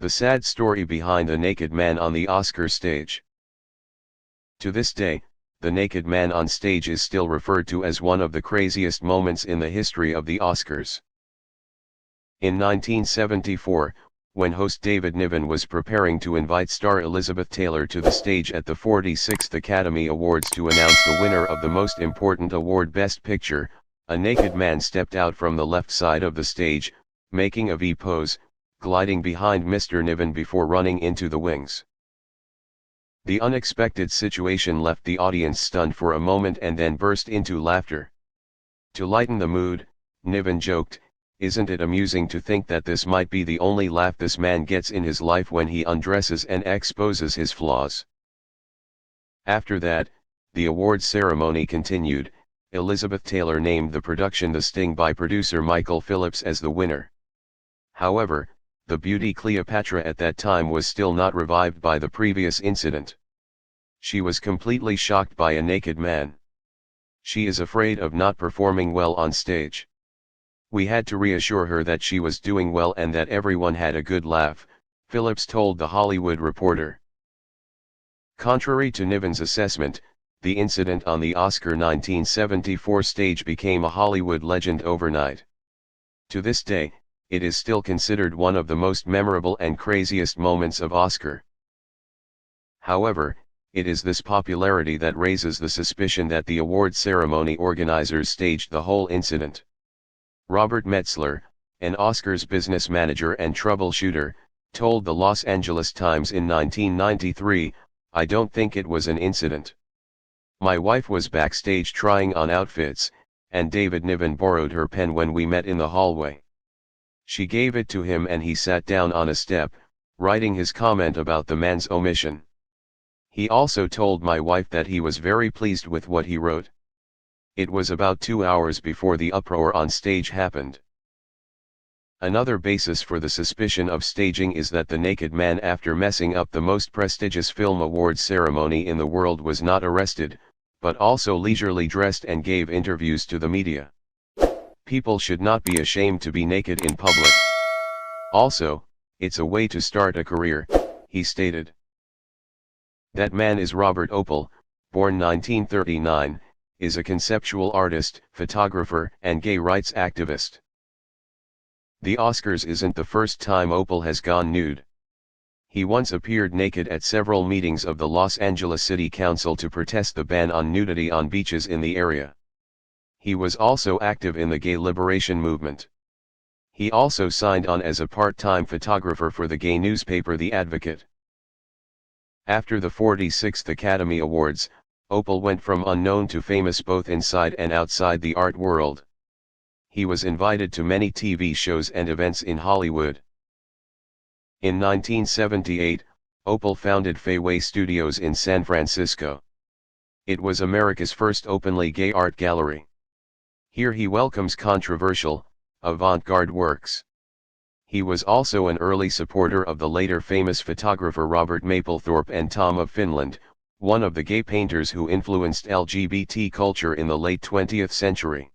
The sad story behind the naked man on the Oscar stage. To this day, the naked man on stage is still referred to as one of the craziest moments in the history of the Oscars. In 1974, when host David Niven was preparing to invite star Elizabeth Taylor to the stage at the 46th Academy Awards to announce the winner of the most important award, Best Picture, a naked man stepped out from the left side of the stage, making a V pose, gliding behind Mr. Niven before running into the wings. The unexpected situation left the audience stunned for a moment and then burst into laughter. To lighten the mood, Niven joked, "Isn't it amusing to think that this might be the only laugh this man gets in his life when he undresses and exposes his flaws?" After that, the awards ceremony continued. Elizabeth Taylor named the production The Sting by producer Michael Phillips as the winner. However, the beauty Cleopatra at that time was still not revived by the previous incident. She was completely shocked by a naked man. She is afraid of not performing well on stage. We had to reassure her that she was doing well and that everyone had a good laugh, Phillips told The Hollywood Reporter. Contrary to Niven's assessment, the incident on the Oscar 1974 stage became a Hollywood legend overnight. To this day, it is still considered one of the most memorable and craziest moments of Oscar. However, it is this popularity that raises the suspicion that the award ceremony organizers staged the whole incident. Robert Metzler, an Oscars business manager and troubleshooter, told the Los Angeles Times in 1993, "I don't think it was an incident. My wife was backstage trying on outfits, and David Niven borrowed her pen when we met in the hallway. She gave it to him and he sat down on a step, writing his comment about the man's omission. He also told my wife that he was very pleased with what he wrote. It was about 2 hours before the uproar on stage happened." Another basis for the suspicion of staging is that the naked man, after messing up the most prestigious film awards ceremony in the world, was not arrested, but also leisurely dressed and gave interviews to the media. "People should not be ashamed to be naked in public. Also, it's a way to start a career," he stated. That man is Robert Opel, born 1939, is a conceptual artist, photographer, and gay rights activist. The Oscars isn't the first time Opel has gone nude. He once appeared naked at several meetings of the Los Angeles City Council to protest the ban on nudity on beaches in the area. He was also active in the gay liberation movement. He also signed on as a part-time photographer for the gay newspaper The Advocate. After the 46th Academy Awards, Opel went from unknown to famous both inside and outside the art world. He was invited to many TV shows and events in Hollywood. In 1978, Opel founded Feyway Studios in San Francisco. It was America's first openly gay art gallery. Here he welcomes controversial, avant-garde works. He was also an early supporter of the later famous photographer Robert Mapplethorpe and Tom of Finland, one of the gay painters who influenced LGBT culture in the late 20th century.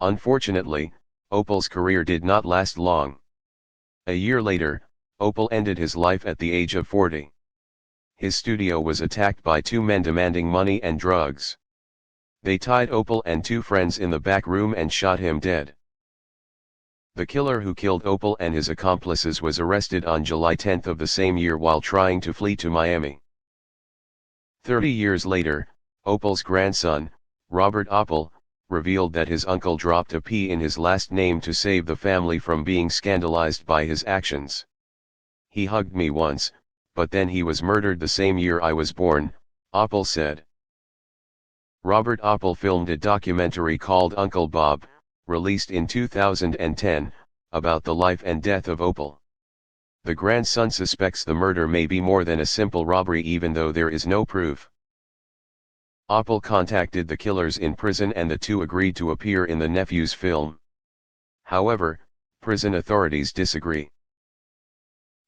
Unfortunately, Opel's career did not last long. A year later, Opel ended his life at the age of 40. His studio was attacked by two men demanding money and drugs. They tied Opel and two friends in the back room and shot him dead. The killer who killed Opel and his accomplices was arrested on July 10 of the same year while trying to flee to Miami. 30 years later, Opel's grandson, Robert Opel, revealed that his uncle dropped a P in his last name to save the family from being scandalized by his actions. "He hugged me once, but then he was murdered the same year I was born," Opel said. Robert Opel filmed a documentary called Uncle Bob, released in 2010, about the life and death of Opel. The grandson suspects the murder may be more than a simple robbery even though there is no proof. Opel contacted the killers in prison and the two agreed to appear in the nephew's film. However, prison authorities disagree.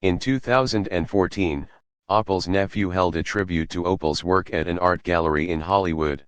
In 2014, Opel's nephew held a tribute to Opel's work at an art gallery in Hollywood.